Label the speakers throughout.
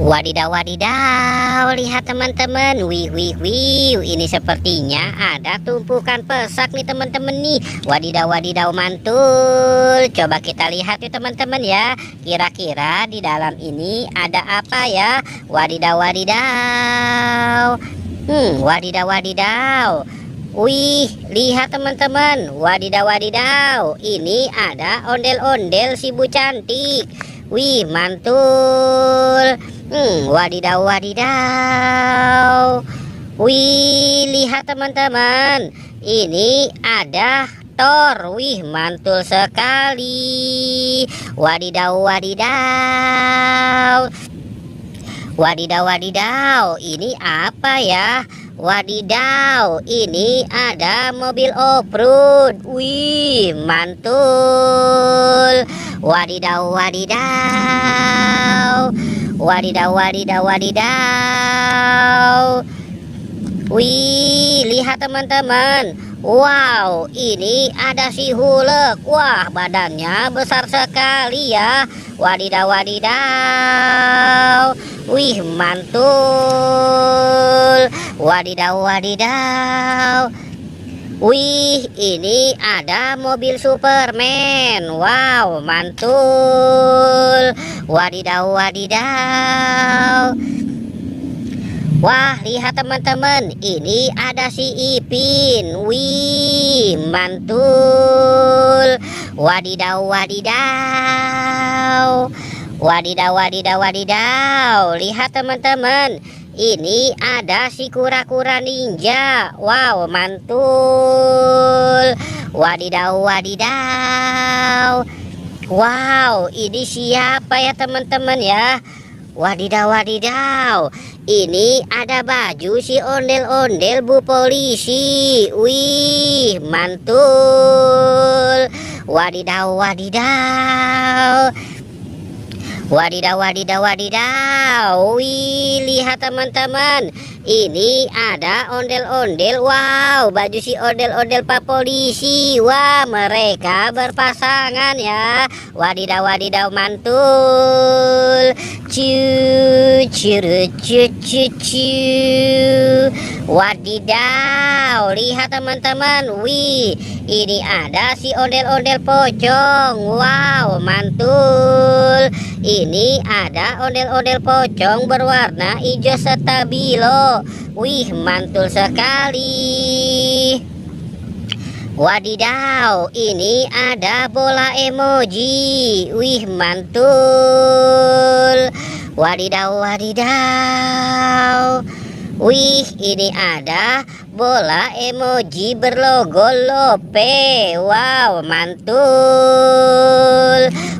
Speaker 1: Wadidaw, wadidaw, lihat teman-teman. Wih, wih, wih, ini sepertinya ada tumpukan pesak nih teman-teman nih. Wadidaw, wadidaw, mantul. Coba kita lihat nih teman-teman ya. Kira-kira di dalam ini ada apa ya? Wadidaw, wadidaw. Wadidaw, wadidaw. Wih, lihat teman-teman. Wadidaw, wadidaw. Ini ada ondel-ondel si Bu Cantik. Wih, mantul. Wadidaw, wadidaw. Wih, lihat teman-teman. Ini ada Thor. Wih, mantul sekali. Wadidaw, wadidaw. Wadidaw, wadidaw. Ini apa ya? Wadidaw, ini ada mobil off-road. Wih, mantul. Wadidaw, wadidaw. Wadidaw, wadidaw, wadidaw. Wih, lihat teman-teman. Wow, ini ada si Hulk. Wah, badannya besar sekali ya. Wadidaw, wadidaw. Wih, mantul. Wadidaw, wadidaw. Wih, ini ada mobil Superman. Wow, mantul. Wadidaw, wadidaw. Wah, lihat teman-teman. Ini ada si Ipin. Wih, mantul. Wadidaw, wadidaw. Wadidaw, wadidaw, wadidaw. Lihat teman-teman. Ini ada si kura-kura ninja. Wow, mantul. Wadidaw, wadidaw. Wow, ini siapa ya teman-teman ya? Wadidaw, wadidaw. Ini ada baju si ondel-ondel Bu Polisi. Wih, mantul. Wadidaw, wadidaw. Wadidaw, wadidaw, wadidaw. Wih, lihat teman-teman. Ini ada ondel-ondel. Wow, baju si ondel-ondel Pak Polisi. Wah, mereka berpasangan ya. Wadidaw, wadidaw, mantul. Cu, curu, cu, cu, cu. Wadidaw, lihat teman-teman. Wih, ini ada si ondel-ondel pocong. Wow, mantul. Ini ada ondel-ondel pocong berwarna hijau stabilo. Wih, mantul sekali. Wadidaw, ini ada bola emoji. Wih, mantul. Wadidaw, wadidaw. Wih, ini ada bola emoji berlogo Lope. Wow, mantul.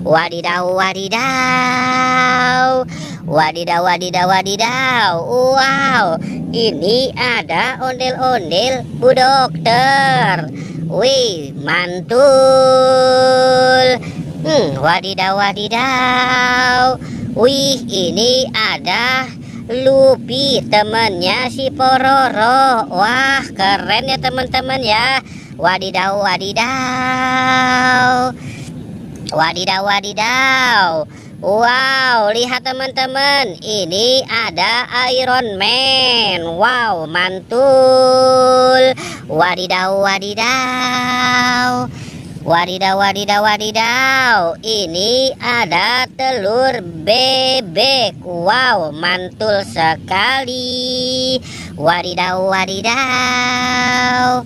Speaker 1: Wadidaw, wadidaw. Wadidaw, wadidaw, wadidaw. Wow, ini ada ondel-ondel Bu Dokter. Wih, mantul. Wadidaw, wadidaw. Wih, ini ada Lupi, temannya si Pororo. Wah, keren ya teman-teman ya. Wadidaw, wadidaw. Wadidaw, wadidaw. Wow, lihat teman-teman. Ini ada Iron Man. Wow, mantul. Wadidaw, wadidaw. Wadidaw, wadidaw, wadidaw. Ini ada telur bebek. Wow, mantul sekali. Wadidaw, wadidaw.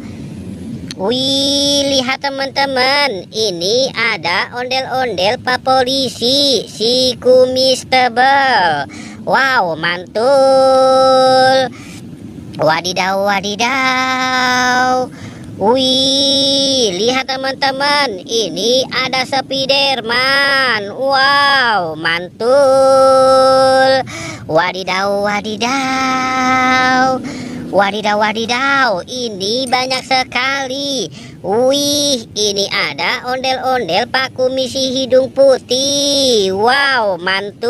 Speaker 1: Wih, lihat teman-teman. Ini ada ondel-ondel Pak Polisi, si Kumis Tebal. Wow, mantul. Wadidaw, wadidaw. Wih, lihat teman-teman. Ini ada Spiderman. Wow, mantul. Wadidaw, wadidaw. Wadidaw, wadidaw. Ini banyak sekali. Wih, ini ada ondel-ondel Pak Kumisi hidung putih. Wow, mantul.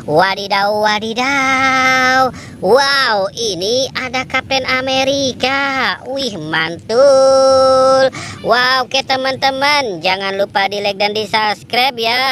Speaker 1: Wadidaw, wadidaw. Wow, ini ada Kapten Amerika. Wih, mantul. Wow, oke teman-teman, jangan lupa di like dan di subscribe ya.